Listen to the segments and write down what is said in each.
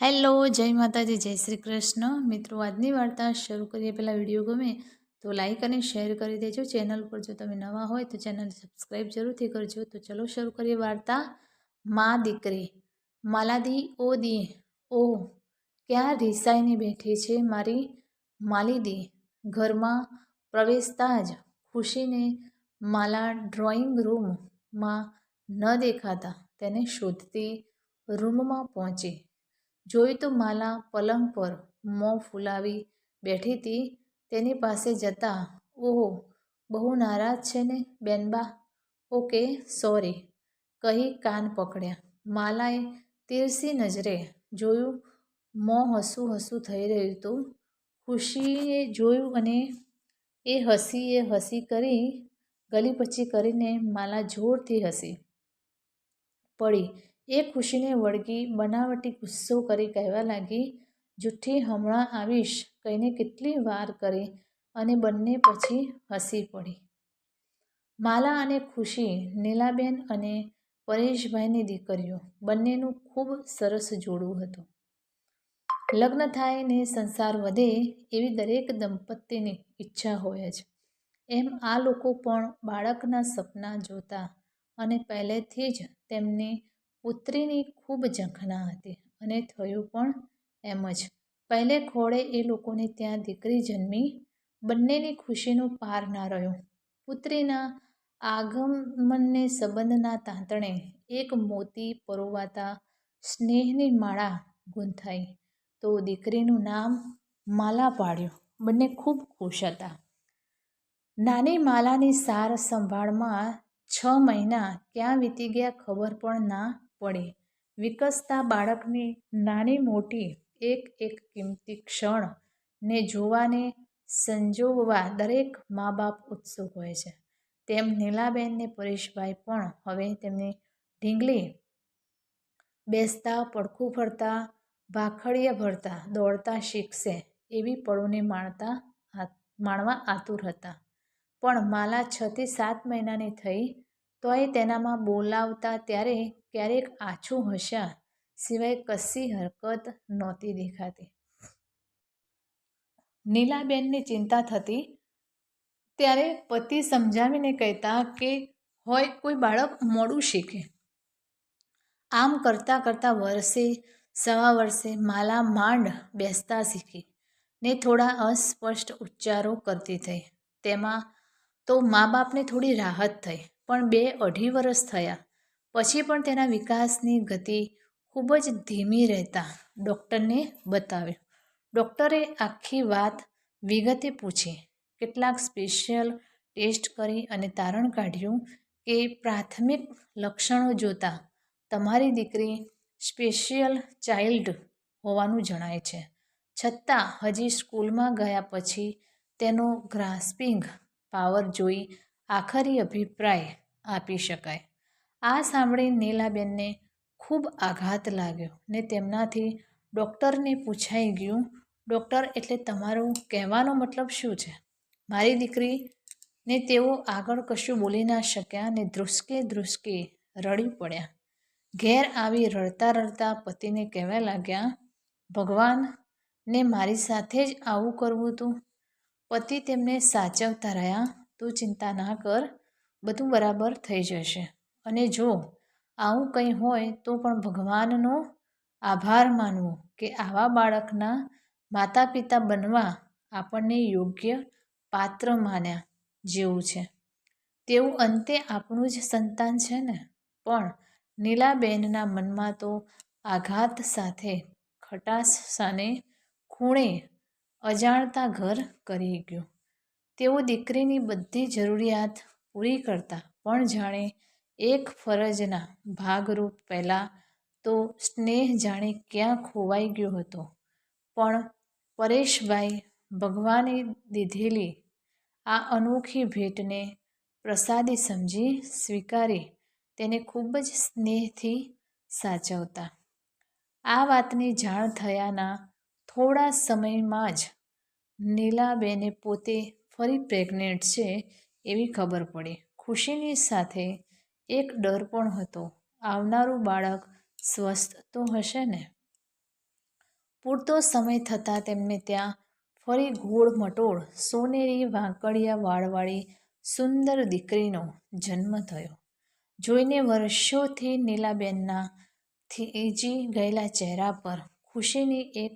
Hello, જય માતાજી, જય શ્રી કૃષ્ણ. મિત્રો, આજની વાર્તા શરૂ કરીએ પહેલાં વિડીયો ગમે તો લાઈક અને શેર કરી દેજો. ચેનલ પર જો તમે નવા હોય તો ચેનલ સબસ્ક્રાઈબ જરૂરથી કરજો. તો ચલો શરૂ કરીએ વાર્તા. માં દીકરી. માલાદી ઓ દી ઓ ક્યાં રિસાઈને બેઠી છે મારી માલીદી. ઘરમાં પ્રવેશતા જ ખુશીને માલા ડ્રોઈંગ રૂમમાં ન દેખાતા તેને શોધતી રૂમમાં પહોંચી. જોઈ તો માલા પલંગ પર મોં ફૂલાવી બેઠી હતી. તેની પાસે જતા, ઓહો, બહુ નારાજ છે ને બેનબા? ઓકે, સોરી, કહી કાન પકડ્યા. માલાએ તીરસી નજરે જોયું. મોં હસું હસું થઈ રહ્યું હતું. ખુશીએ જોયું અને એ હસી કરી ગલીપચી કરીને માલા જોરથી હસી પડી. એ ખુશીને વળગી બનાવટી ગુસ્સો કરી કહેવા લાગી, જુઠ્ઠી, હમણાં આવીશ કહીને કેટલી વાર કરી અને બંને પછી હસી પડી. માલા અને ખુશી નીલાબેન અને પરેશભાઈની દીકરીઓ. બંનેનું ખૂબ સરસ જોડું હતું. લગ્ન થાય ને સંસાર વધે એવી દરેક દંપતીની ઈચ્છા હોય જ. એમ આ લોકો પણ બાળકના સપના જોતા અને પહેલેથી જ તેમની પુત્રીની ખૂબ ઝંખના હતી અને થયું પણ એમ જ. પહેલે ખોળે એ લોકોને ત્યાં દીકરી જન્મી. બંનેની ખુશીનો પાર ના રહ્યો. પુત્રીના આગમનને સંબંધના તાંતણે એક મોતી પરોવાતા સ્નેહની માળા ગૂંથાઈ તો દીકરીનું નામ માલા પાડ્યું. બંને ખૂબ ખુશ હતા. નાની માલાની સાર સંભાળમાં 6 મહિના ક્યાં વીતી ગયા ખબર પણ ના પડી. વિકસતા બાળકની નાની મોટી એક એક કિંમતી ક્ષણ ને જોવાને સંજોવવા દરેક મા બાપ ઉત્સુક હોય છે. તેમ નીલાબેન ને પરેશભાઈ પણ હવે તેમની ઢીંગલી બેસતા, પડખું ફરતા, ભાખડીયા ભરતા, દોડતા શીખશે એવી પળોને માણવા આતુર હતા. પણ માલા 6 થી 7 મહિનાની થઈ તોય તેનામાં બોલાવતા ત્યારે ક્યારેક આછું હસ્યા સિવાય કશી હરકત નહોતી દેખાતી. નીલાબેનને ચિંતા થતી ત્યારે પતિ સમજાવીને કહેતા કે હોય કોઈ બાળક મોડું શીખે. આમ કરતાં કરતાં વર્ષે સવા વર્ષે માલા માંડ બેસતા શીખી ને થોડા અસ્પષ્ટ ઉચ્ચારો કરતી થઈ. તેમાં તો મા બાપને થોડી રાહત થઈ. પણ 2-2.5 વર્ષ થયા પછી પણ તેના વિકાસની ગતિ ખૂબ જ ધીમી રહેતા ડૉક્ટરને બતાવ્યું. ડૉક્ટરે આખી વાત વિગતે પૂછી, કેટલાક સ્પેશિયલ ટેસ્ટ કરી અને તારણ કાઢ્યું કે પ્રાથમિક લક્ષણો જોતાં તમારી દીકરી સ્પેશિયલ ચાઇલ્ડ હોવાનું જણાય છે. છતાં હજી સ્કૂલમાં ગયા પછી તેનો ગ્રાસ્પિંગ પાવર જોઈ આખરી અભિપ્રાય આપી શકાય. આ સાંભળી નીલાબેનને ખૂબ આઘાત લાગ્યો ને તેમનાથી ડૉક્ટરને પૂછાઈ ગયું, ડૉક્ટર, એટલે તમારો કહેવાનો મતલબ શું છે? મારી દીકરી ને તેઓ આગળ કશું બોલી ના શક્યા ને ધ્રુસકે રડી પડ્યા. ઘેર આવી રડતા રડતા પતિને કહેવા લાગ્યા, ભગવાન ને મારી સાથે જ આવું કરવું તું. પતિ તેમને સાચવતા રહ્યા, તું ચિંતા ના કર, બધું બરાબર થઈ જશે. અને જો આવું કંઈ હોય તો પણ ભગવાનનો આભાર માનવો કે આવા બાળકના માતા પિતા બનવા આપણને યોગ્ય પાત્ર માન્યા જેવું છે. તેવું અંતે આપણું જ સંતાન છે ને? પણ નીલાબેનના મનમાં તો આઘાત સાથે ખટાશ સાને ખૂણે અજાણતા ઘર કરી ગયું. તેઓ દીકરીની બધી જરૂરિયાત પૂરી કરતા પણ જાણે એક ફરજના ભાગરૂપ પહેલાં તો સ્નેહ જાણે ક્યાં ખોવાઈ ગયો હતો. પણ પરેશભાઈ ભગવાને દીધેલી આ અનોખી ભેટને પ્રસાદી સમજી સ્વીકારી તેને ખૂબ જ સ્નેહથી સાચવતા. આ વાતની જાણ થયાના થોડા સમયમાં જ નીલાબેને પોતે ફરી પ્રેગ્નેન્ટ છે એવી ખબર પડી. ખુશીની સાથે એક ડર પણ હતો, આવનારું બાળક સ્વસ્થ તો હશે ને? પૂરતો સમય થતાં તેમને ત્યાં ફરી ગોળ મટોળ સોનેરી વાંકડિયા વાળવાળી સુંદર દીકરીનો જન્મ થયો. જોઈને વર્ષોથી નીલાબેનના થીજી ગયેલા ચહેરા પર ખુશીની એક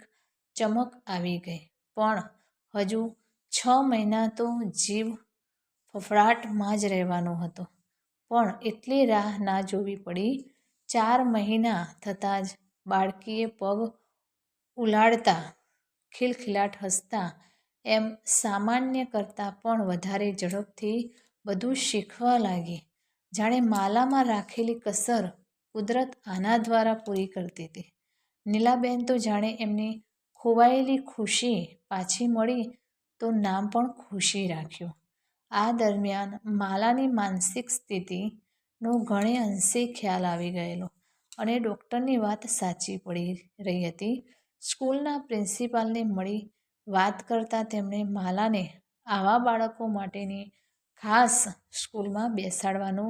ચમક આવી ગઈ. પણ હજુ 6 મહિના તો જીવ ફફડાટમાં જ રહેવાનો હતો. પણ એટલી રાહ ના જોવી પડી. 4 મહિના થતાં જ બાળકીએ પગ ઉલાળતા, ખિલખિલાટ હસતા, એમ સામાન્ય કરતાં પણ વધારે ઝડપથી બધું શીખવા લાગી. જાણે માલામાં રાખેલી કસર કુદરત આના દ્વારા પૂરી કરતી હતી. નીલાબેન તો જાણે એમની ખોવાયેલી ખુશી પાછી મળી તો નામ પણ ખુશી રાખ્યું. આ દરમિયાન માલાની માનસિક સ્થિતિનો ઘણે અંશે ખ્યાલ આવી ગયેલો અને ડૉક્ટરની વાત સાચી પડી રહી હતી. સ્કૂલના પ્રિન્સિપાલને મળી વાત કરતાં તેમણે માલાને આવા બાળકો માટેની ખાસ સ્કૂલમાં બેસાડવાનો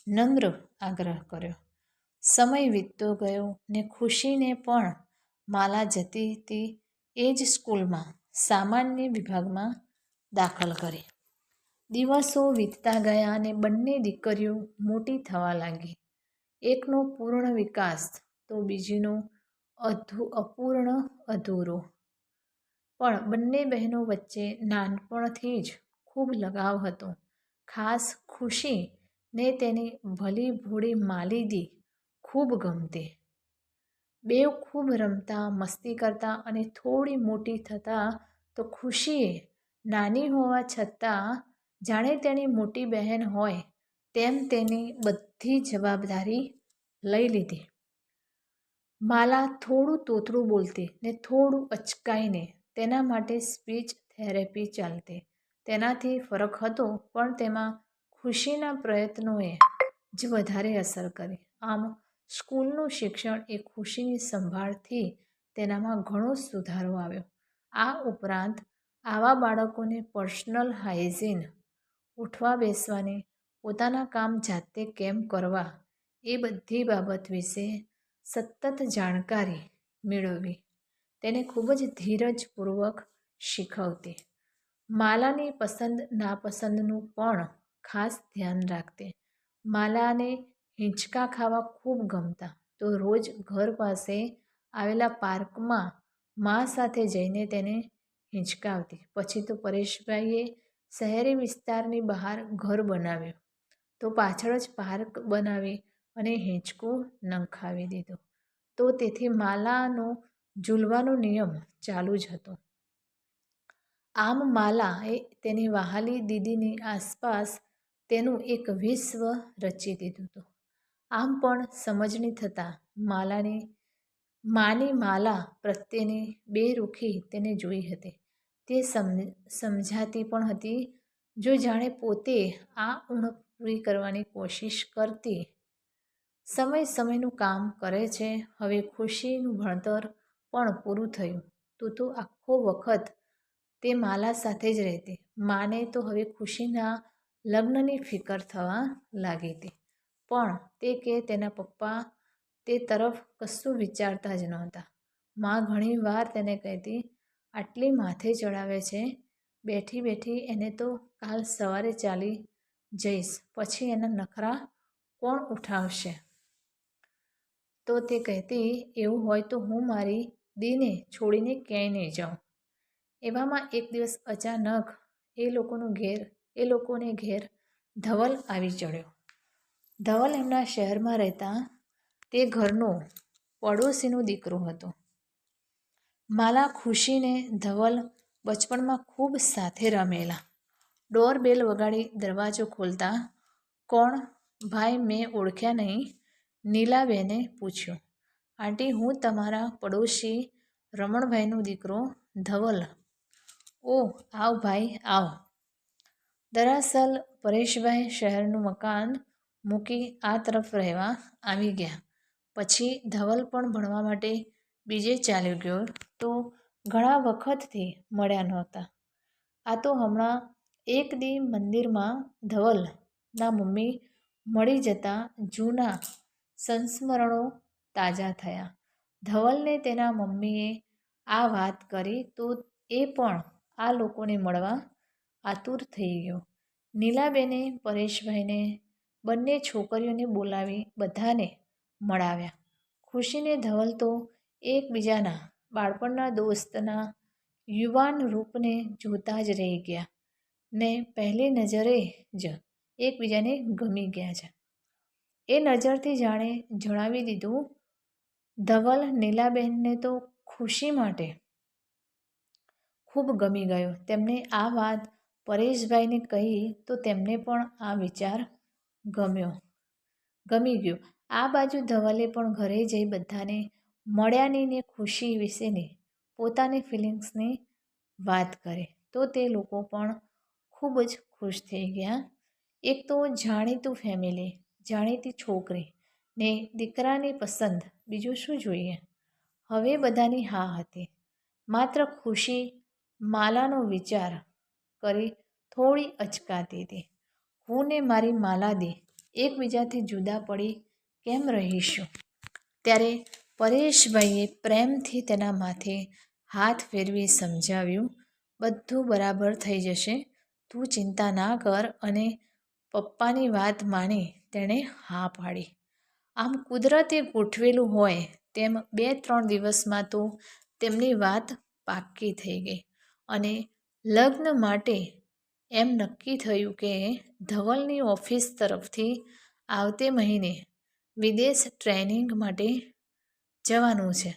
નમ્ર આગ્રહ કર્યો. સમય વીતતો ગયો ને ખુશીને પણ માલા જતી હતી એ જ સ્કૂલમાં સામાન્ય વિભાગમાં દાખલ કરી. દિવસો વીતતા ગયા અને બંને દીકરીઓ મોટી થવા લાગી. એકનો પૂર્ણ વિકાસ તો બીજીનો અપૂર્ણ અધૂરો. પણ બંને બહેનો વચ્ચે નાનપણથી જ ખૂબ લગાવ હતો. ખાસ ખુશી ને તેની ભલી ભોળી માલીદી ખૂબ ગમતી. બેઉ ખૂબ રમતા, મસ્તી કરતા અને થોડી મોટી થતાં તો ખુશીએ નાની હોવા છતાં જાણે તેની મોટી બહેન હોય તેમ તેની બધી જવાબદારી લઈ લીધી. માલા થોડું તોતરું બોલતી ને થોડું અચકાઈને તેના માટે સ્પીચ થેરેપી ચાલતી. તેનાથી ફરક હતો પણ તેમાં ખુશીના પ્રયત્નોએ જ વધારે અસર કરી. આમ સ્કૂલનું શિક્ષણ એ ખુશીની સંભાળથી તેનામાં ઘણો સુધારો આવ્યો. આ ઉપરાંત આવા બાળકોને પર્સનલ હાઇજીન, ઉઠવા બેસવાની, પોતાના કામ જાતે કેમ કરવા એ બધી બાબત વિશે સતત જાણકારી મેળવવી તેને ખૂબ જ ધીરજપૂર્વક શીખવતી. માલાની પસંદ નાપસંદનું પણ ખાસ ધ્યાન રાખતી. માલાને હિંચકા ખાવા ખૂબ ગમતા તો રોજ ઘર પાસે આવેલા પાર્કમાં મા સાથે જઈને તેને હિંચકાવતી. પછી તો પરેશભાઈએ શહેરી વિસ્તારની બહાર ઘર બનાવ્યું તો પાછળ જ પાર્ક બનાવી અને હિંચકું નંખાવી દીધું. તો તેથી માલાનો ઝૂલવાનો નિયમ ચાલુ જ હતો. આમ માલાએ તેની વહાલી દીદીની આસપાસ તેનું એક વિશ્વ રચી દીધું હતું. આમ પણ સમજણી થતાં માની માલા પ્રત્યેની બેરુખી તેને જોઈ હતી. તે સમજાતી પણ હતી. જો જાણે પોતે આ ઉણપ પૂરી કરવાની કોશિશ કરતી. સમયનું કામ કરે છે. હવે ખુશીનું ભણતર પણ પૂરું થયું. તું તો આખો વખત તે માલા સાથે જ રહેતી. માને તો હવે ખુશીના લગ્નની ફિકર થવા લાગી હતી. પણ તે કે તેના પપ્પા તે તરફ કશું વિચારતા જ નહોતા. મા ઘણી વાર તેને કહેતી, આટલી માથે ચડાવે છે, બેઠી બેઠી એને તો કાલ સવારે ચાલી જઈશ, પછી એના નખરા કોણ ઉઠાવશે? તો તે કહેતી, એવું હોય તો હું મારી દીને છોડીને ક્યાંય નહીં જાઉં. એવામાં એક દિવસ અચાનક એ લોકોને ઘેર ધવલ આવી ચડ્યો. ધવલ એમના શહેરમાં રહેતા તે ઘરનો પડોશીનો દીકરો હતો. માલા, ખુશી ને ધવલ બચપણમાં ખૂબ સાથે રમેલા. ડોરબેલ વગાડી દરવાજો ખોલતા, કોણ? ભાઈ, મેં ઓળખ્યા નહીં. નીલાબેને પૂછ્યું. આંટી, હું તમારા પડોશી રમણભાઈનો દીકરો ધવલ. ઓહ, આવ ભાઈ, આવ. દરઅસલ પરેશભાઈ શહેરનું મકાન મૂકી આ તરફ રહેવા આવી ગયા. પછી ધવલ પણ ભણવા માટે બીજે ચાલ્યો ગયો તો ઘણા વખતથી મળ્યા નહોતા. આ તો હમણાં એક દી મંદિરમાં ધવલના મમ્મી મળી જતાં જૂના સંસ્મરણો તાજા થયા. ધવલને તેના મમ્મીએ આ વાત કરી તો એ પણ આ લોકોને મળવા આતુર થઈ ગયો. નીલાબેને પરેશભાઈને બંને છોકરીઓને બોલાવી બધાને મળાવ્યા. ખુશીને ધવલ તો એકબીજાના બાળપણના દોસ્તના યુવાન રૂપને જોતા જ રહી ગયા ને પહેલી નજરે જ એકબીજાને ગમી ગયા છે. એ નજરથી જાણે જણાવી દીધું. ધવલ નીલાબેનને તો ખુશી માટે ખૂબ ગમી ગયો. તેમને આ વાત પરેશભાઈને કહી તો તેમને પણ આ વિચાર ગમી ગયો. આ બાજુ ધવલે પણ ઘરે જઈ બધાને મળ્યાની ને ખુશી વિશેની પોતાની ફિલિંગ્સની વાત કરે તો તે લોકો પણ ખૂબ જ ખુશ થઈ ગયા. એક તો જાણીતું ફેમિલી, જાણીતી છોકરી ને દીકરાની પસંદ, બીજું શું જોઈએ. હવે બધાની હા હતી. માત્ર ખુશી માલાનો વિચાર કરી થોડી અચકાતી હતી. હું ને મારી માલાદી એકબીજાથી જુદા પડી કેમ રહીશું? ત્યારે પરેશભાઈએ પ્રેમથી તેના માથે હાથ ફેરવી સમજાવ્યું, બધું બરાબર થઈ જશે, તું ચિંતા ના કર. અને પપ્પાની વાત માની તેણે હા પાડી. આમ કુદરતે ગોઠવેલું હોય તેમ 2-3 દિવસમાં તો તેમની વાત પાક્કી થઈ ગઈ અને લગ્ન માટે એમ નક્કી થયું કે ધવલની ઓફિસ તરફથી આવતે મહિને વિદેશ ટ્રેનિંગ માટે જવાનું છે.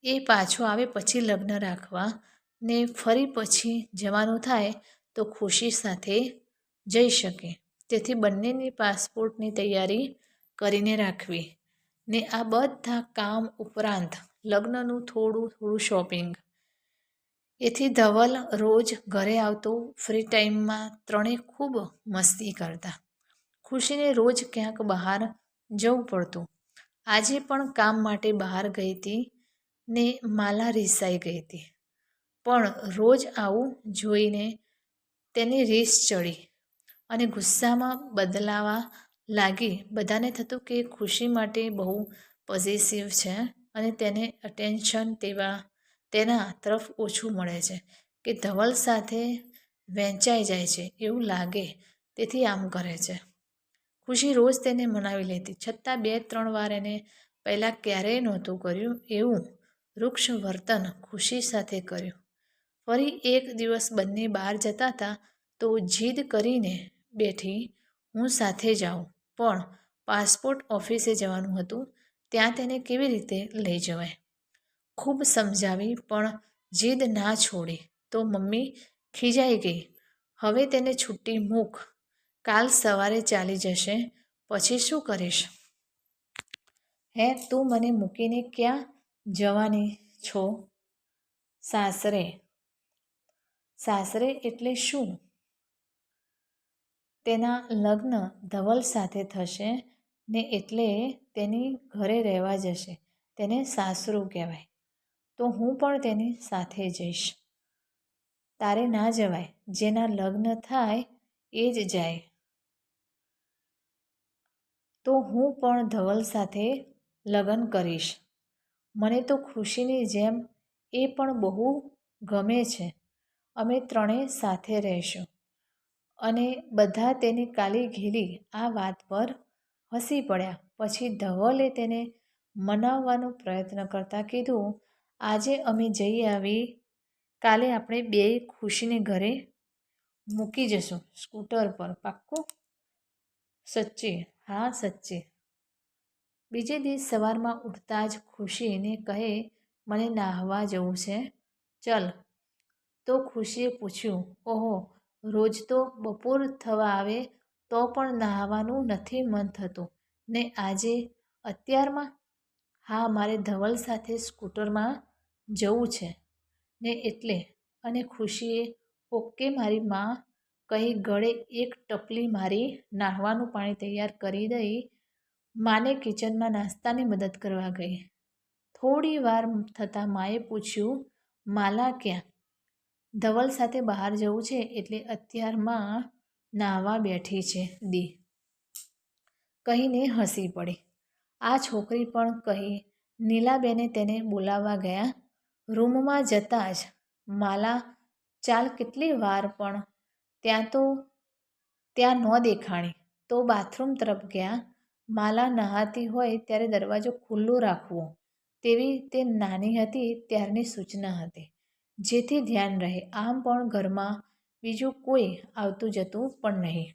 એ પાછો આવે પછી લગ્ન રાખવા ને ફરી પછી જવાનું થાય તો ખુશી સાથે જઈ શકે. તેથી બંનેની પાસપોર્ટની તૈયારી કરીને રાખવી ને આ બધા કામ ઉપરાંત લગ્નનું થોડું શોપિંગ. એથી ધવલ રોજ ઘરે આવતો. ફ્રી ટાઈમમાં ત્રણેય ખૂબ મસ્તી કરતા. ખુશીને રોજ ક્યાંક બહાર જવું પડતું. આજે પણ કામ માટે બહાર ગઈ હતી ને માલા રિસાઈ ગઈ હતી. પણ રોજ આવું જોઈને તેની રીસ ચડી અને ગુસ્સામાં બદલાવા લાગી. બધાને થતું કે ખુશી માટે બહુ પોઝિટિવ છે અને તેને અટેન્શન તેના તરફ ઓછું મળે છે કે ધવલ સાથે વહેંચાઈ જાય છે એવું લાગે, તેથી આમ કરે છે. ખુશી રોજ તેને મનાવી લેતી, છતાં 2-3 વાર એને પહેલાં ક્યારેય નહોતું કર્યું એવું વૃક્ષ વર્તન ખુશી સાથે કર્યું. ફરી એક દિવસ બંને બહાર જતા હતા તો જીદ કરીને બેઠી, હું સાથે જાઉં, પણ પાસપોર્ટ ઓફિસે જવાનું હતું, ત્યાં તેને કેવી રીતે લઈ જવાય. ખૂબ સમજાવી પણ જીદ ના છોડી તો મમ્મી ખીજાઈ ગઈ. હવે તેને છુટ્ટી મૂક, કાલ સવારે ચાલી જશે, પછી શું કરીશ? હે, તું મને મૂકીને ક્યાં જવાની છો? સાસરે. સાસરે એટલે શું? તેના લગ્ન ધવલ સાથે થશે ને એટલે તેની ઘરે રહેવા જશે, તેને સાસરું કહેવાય. તો હું પણ તેની સાથે જઈશ. તારે ના જવાય, જેના લગ્ન થાય એ જ જાય. તો હું પણ ધવલ સાથે લગ્ન કરીશ. મને તો ખુશીની જેમ એ પણ બહુ ગમે છે. અમે ત્રણેય સાથે રહીશું. અને બધા તેની કાલી ઘેલી આ વાત પર હસી પડ્યા. પછી ધવલે તેને મનાવવાનો પ્રયત્ન કરતા કીધું, આજે અમે જઈ આવી, કાલે આપણે બેય ખુશીને ઘરે મૂકી જશું સ્કૂટર પર, પાક્કું? સચ્ચી? હા સચ્ચી. બીજે દિવસ સવારમાં ઉઠતા જ ખુશીને કહે, મને નાહવા જવું છે, ચલ. તો ખુશીએ પૂછ્યું, ઓહો, રોજ તો બપોર થવા આવે તો પણ નાહવાનું નથી મન થતું ને આજે અત્યારમાં? હા, મારે ધવલ સાથે સ્કૂટરમાં જવું છે ને એટલે. અને ખુશીએ ઓકે મારી માં કહી ગળે એક ટપલી મારી નાહવાનું પાણી તૈયાર કરી દઈ માને કિચનમાં નાસ્તાની મદદ કરવા ગઈ. થોડી વાર થતાં માએ પૂછ્યું, માલા ક્યાં? ધવલ સાથે બહાર જવું છે એટલે અત્યારમાં નાહવા બેઠી છે દી, કહીને હસી પડી. આ છોકરી પણ કહી નીલાબેને તેને બોલાવવા ગયા. રૂમમાં જતાં જ માલા ચાલ કેટલી વાર પણ ત્યાં ન દેખાણી તો બાથરૂમ તરફ ગયા. માલા નહાતી હોય ત્યારે દરવાજો ખુલ્લો રાખવો તેવી તે નાની હતી ત્યારની સૂચના હતી, જેથી ધ્યાન રહે. આમ પણ ઘરમાં બીજું કોઈ આવતું જતું પણ નહીં.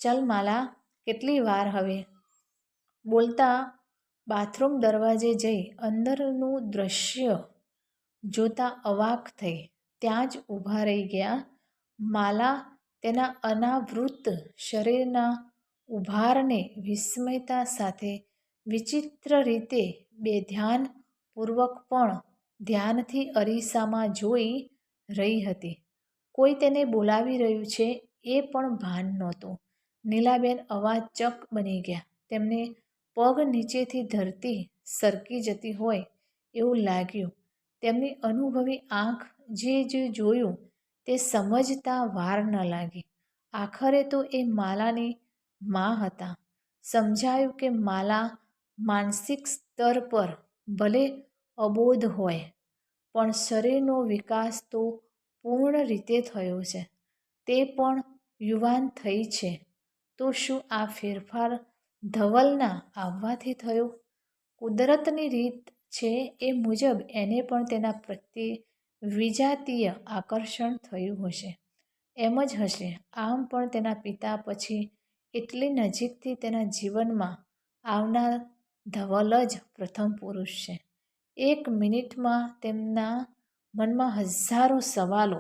ચલ માલા, કેટલી વાર હવે? બોલતા બાથરૂમ દરવાજે જઈ અંદરનું દૃશ્ય જોતા અવાક થઈ ત્યાં જ ઊભા રહી ગયા. માલા તેના અનાવૃત શરીરના ઉભારને વિસ્મયતા સાથે વિચિત્ર રીતે બેધ્યાનપૂર્વક પણ ધ્યાનથી અરીસામાં જોઈ રહી હતી. કોઈ તેને બોલાવી રહ્યું છે એ પણ ભાન નહોતું. નીલાબેન અવાચક બની ગયા. તેમને પગ નીચેથી ધરતી સરકી જતી હોય એવું લાગ્યું. તેમની અનુભવી આંખ જે જોયું તે સમજતા વાર ન લાગી. આખરે તો એ માલાની મા હતા. સમજાયું કે માલા માનસિક સ્તર પર ભલે અબોધ હોય પણ શરીરનો વિકાસ તો પૂર્ણ રીતે થયો છે. તે પણ યુવાન થઈ છે. તો શું આ ફેરફાર ધવલના આવવાથી થયો? કુદરતની રીત છે એ મુજબ એને પણ તેના પ્રત્યે વિજાતીય આકર્ષણ થયું હશે. એમ જ હશે. આમ પણ તેના પિતા પછી એટલી નજીકથી તેના જીવનમાં આવનાર ધવલ જ પ્રથમ પુરુષ છે. એક મિનિટમાં તેમના મનમાં હજારો સવાલો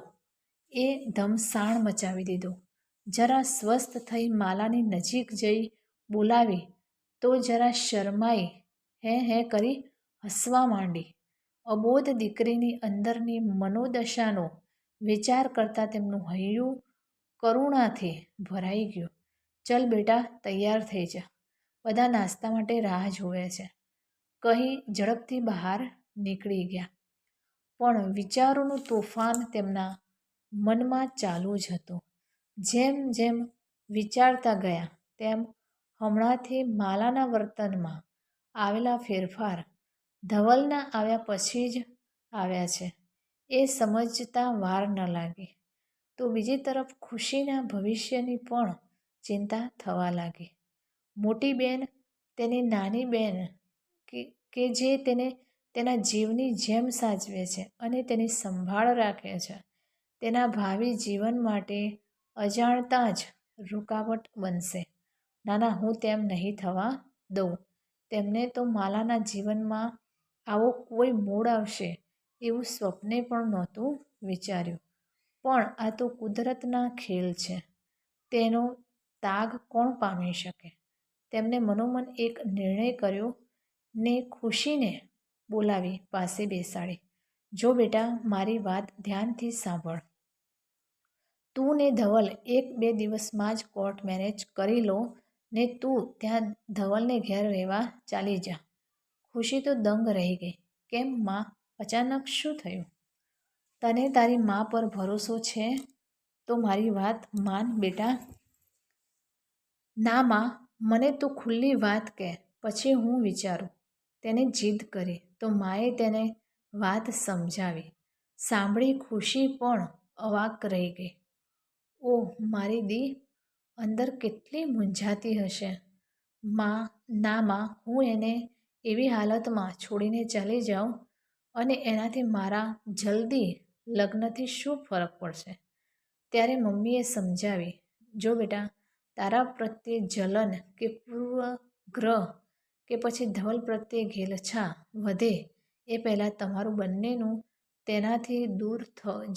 એ ધમસાણ મચાવી દીધું. જરા સ્વસ્થ થઈ માલાની નજીક જઈ બોલાવી તો જરા શરમાઈ હે કરી હસવા માંડી. અબોધ દીકરીની અંદરની મનોદશાનો વિચાર કરતાં તેમનું હૈયું કરુણાથી ભરાઈ ગયું. ચલ બેટા, તૈયાર થઈ જા, બધા નાસ્તા માટે રાહ જુએ છે, કહી ઝડપથી બહાર નીકળી ગયા. પણ વિચારોનું તોફાન તેમના મનમાં ચાલુ જ હતું. જેમ જેમ વિચારતા ગયા તેમ હમણાંથી માલાના વર્તનમાં આવેલા ફેરફાર ધવલના આવ્યા પછી જ આવ્યા છે એ સમજતા વાર ન લાગી. તો બીજી તરફ ખુશીના ભવિષ્યની પણ ચિંતા થવા લાગી. મોટી બેન, તેની નાની બેન કે જે તેને તેના જીવની જેમ સાચવે છે અને તેની સંભાળ રાખે છે, તેના ભાવિ જીવન માટે અજાણતાં જ રૂકાવટ બનશે. ના, હું તેમ નહીં થવા દઉં. તેમને તો માલાના જીવનમાં આવો કોઈ મોડ આવશે એવું સ્વપ્ને પણ નહોતું વિચાર્યું. પણ આ તો કુદરતના ખેલ છે, તેનો તાગ કોણ પામી શકે? તેમને મનોમન એક નિર્ણય કર્યો ને ખુશીને બોલાવી પાસે બેસાડી. જો બેટા, મારી વાત ધ્યાનથી સાંભળ. તું ને ધવલ 1-2 દિવસમાં જ કોર્ટ મેરેજ કરી લો ને તું ત્યાં ધવલને ઘેર રહેવા ચાલી જા. ખુશી તો દંગ રહી ગઈ. કેમ માં, અચાનક શું થયું? તને તારી મા પર ભરોસો છે તો મારી વાત માન બેટા. ના માં, મને તું ખુલ્લી વાત કહે પછી હું વિચારું. તેને જીદ કરી તો માએ તેને વાત સમજાવી. સાંભળી ખુશી પણ અવાક રહી ગઈ. ઓહ મારી દી, અંદર કેટલી મૂંઝાતી હશે. ના માં, હું એને એવી હાલતમાં છોડીને ચાલી જાઉં અને એનાથી મારા જલ્દી લગ્નથી શું ફરક પડશે? ત્યારે મમ્મીએ સમજાવી. જો બેટા, તારા પ્રત્યે જલન કે પૂર્વગ્રહ કે પછી ધવલ પ્રત્યે ઘેલછા વધે એ પહેલાં તમારું બંનેનું તેનાથી દૂર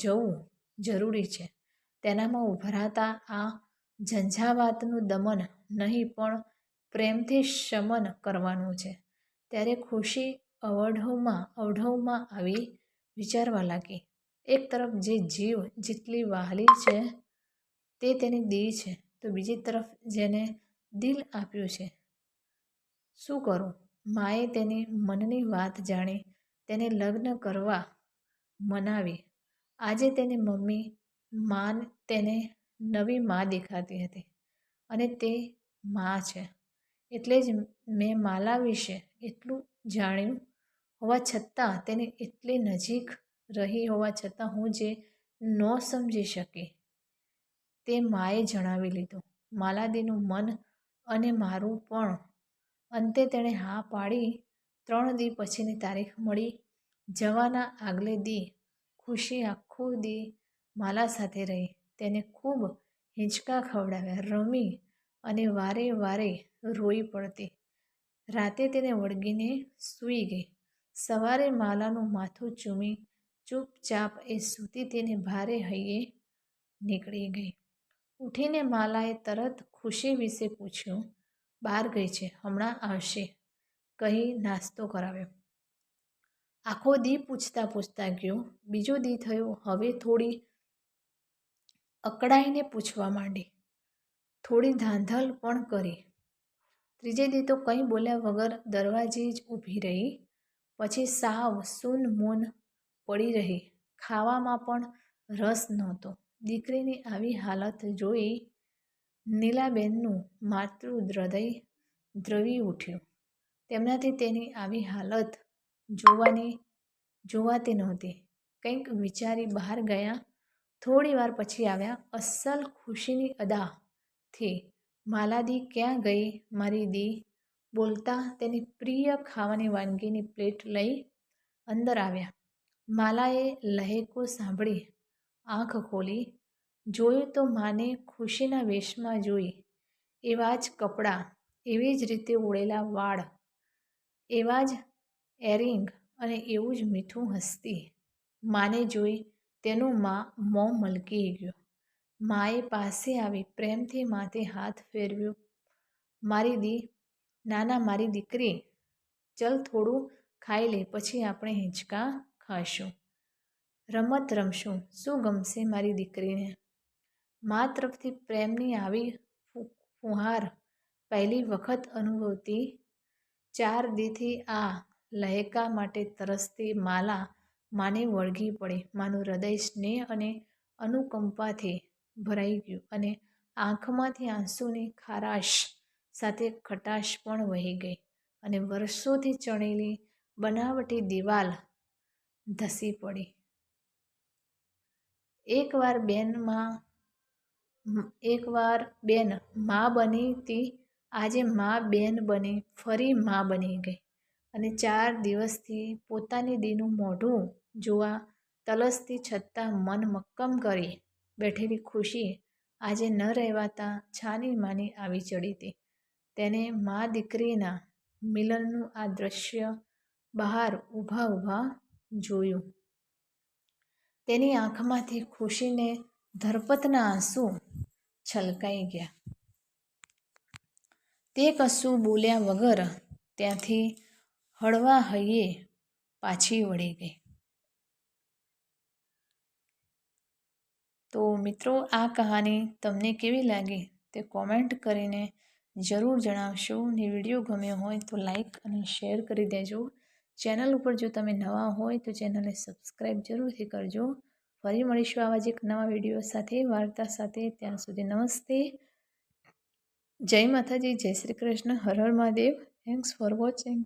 જવું જરૂરી છે. તેનામાં ઉભરાતા આ ઝંઝાવાતનું દમન નહીં પણ પ્રેમથી શમન કરવાનું છે. ત્યારે ખુશી અવઢવમાં આવી વિચારવા લાગી. એક તરફ જે જીવ જેટલી વહાલી છે તે તેની દી છે, તો બીજી તરફ જેને દિલ આપ્યું છે. શું કરું? માએ તેની મનની વાત જાણી તેને લગ્ન કરવા મનાવી. આજે તેની મમ્મી તેને નવી મા દેખાતી હતી અને તે મા છે. એટલે જ મેં માલા વિશે એટલું જાણ્યું હોવા છતાં તેને એટલી નજીક રહી હોવા છતાં હું જે ન સમજી શકી તે માએ જણાવી લીધું. માલાદીનું મન અને મારું પણ. અંતે તેણે હા પાડી. 3 દી પછીની તારીખ મળી જવાના આગલે દી ખુશી આખો દી માલા સાથે રહી. તેને ખૂબ હિંચકા ખવડાવ્યા, રમી અને વારે વારે રોઈ પડતી. રાતે તેને વળગીને સૂઈ ગઈ. સવારે માલાનું માથું ચૂમી ચૂપચાપ એ સૂતી તેને ભારે હૈયે નીકળી ગઈ. ઉઠીને માલાએ તરત ખુશી વિશે પૂછ્યું. બહાર ગઈ છે, હમણાં આવશે કહી નાસ્તો કરાવ્યો. આખો દી પૂછતા પૂછતા ગયો. બીજો દી થયો. હવે થોડી અકળાઈને પૂછવા માંડી. થોડી ધાંધલ પણ કરી. ત્રીજે દી તો કંઈ બોલ્યા વગર દરવાજે જ ઊભી રહી. પછી સાવ સૂન મૌન પડી રહી. ખાવામાં પણ રસ નહોતો. દીકરીની આવી હાલત જોઈ નીલાબેનનું માતૃહૃદય દ્રવી ઉઠ્યું. તેમનાથી તેની આવી હાલત જોવાતી નહોતી. કંઈક વિચારી બહાર ગયા. થોડી વાર પછી આવ્યા. અસલ ખુશીની અદાથી, માલાદી ક્યાં ગઈ મારી દી? બોલતા તેની પ્રિય ખાવાની વાનગીની પ્લેટ લઈ અંદર આવ્યા. માલાએ લહેકો સાંભળી આંખ ખોલી. જોયું તો માને ખુશીના વેશમાં જોઈ. એવા જ કપડાં, એવી જ રીતે ઓળેલા વાળ, એવા જ એરિંગ અને એવું જ મીઠું હસતી. માને જોઈ તેનું મોં મલકી ગયું. માએ પાસે આવી પ્રેમથી માથે હાથ ફેરવ્યો. મારી દી, નાના મારી દીકરી, ચલ થોડું ખાઈ લે, પછી આપણે હિંચકા ખાશું, રમત રમશું. શું ગમશે મારી દીકરીને? મા તરફથી પ્રેમની આવી ફુહાર પહેલી વખત અનુભવતી. 4 દીથી આ લહેકા માટે તરસતી માલા માને વળગી પડી. માનું હૃદય સ્નેહ અને અનુકંપાથી ભરાઈ ગયું અને આંખમાંથી આંસુની ખારાશ સાથે ખટાશ પણ વહી ગઈ અને વર્ષોથી ચણેલી બનાવટી દિવાલ ધસી પડી. એકવાર બેન મા બની તી, આજે મા બેન બની ફરી મા બની ગઈ અને 4 દિવસથી પોતાની દીનું મોઢું જોવા તલસતી છતાં મન મક્કમ કરી બેઠેલી ખુશી આજે ન રહેવાતા છાની માની આવી ચડી હતી. તેને મા દીકરીના મિલનનું આ દ્રશ્ય બહાર ઊભા જોયું. તેની આંખમાંથી ખુશીને ધરપતના આંસુ છલકાઈ ગયા. તે કશું બોલ્યા વગર ત્યાંથી હળવા હૈયે પાછી વળી ગઈ. તો મિત્રો, આ કહાની તમને કેવી લાગી તે કોમેન્ટ કરીને જરૂર જણાવશો. ને વિડીયો ગમ્યો હોય તો લાઈક અને શેર કરી દેજો. ચેનલ ઉપર જો તમે નવા હોય તો ચેનલને સબસ્ક્રાઈબ જરૂરથી કરજો. ફરી મળીશું આવા જ એક નવા વિડીયો સાથે, વાર્તા સાથે. ત્યાં સુધી નમસ્તે, જય માતાજી, જય શ્રી કૃષ્ણ, હર હર મહાદેવ. Thanks for watching.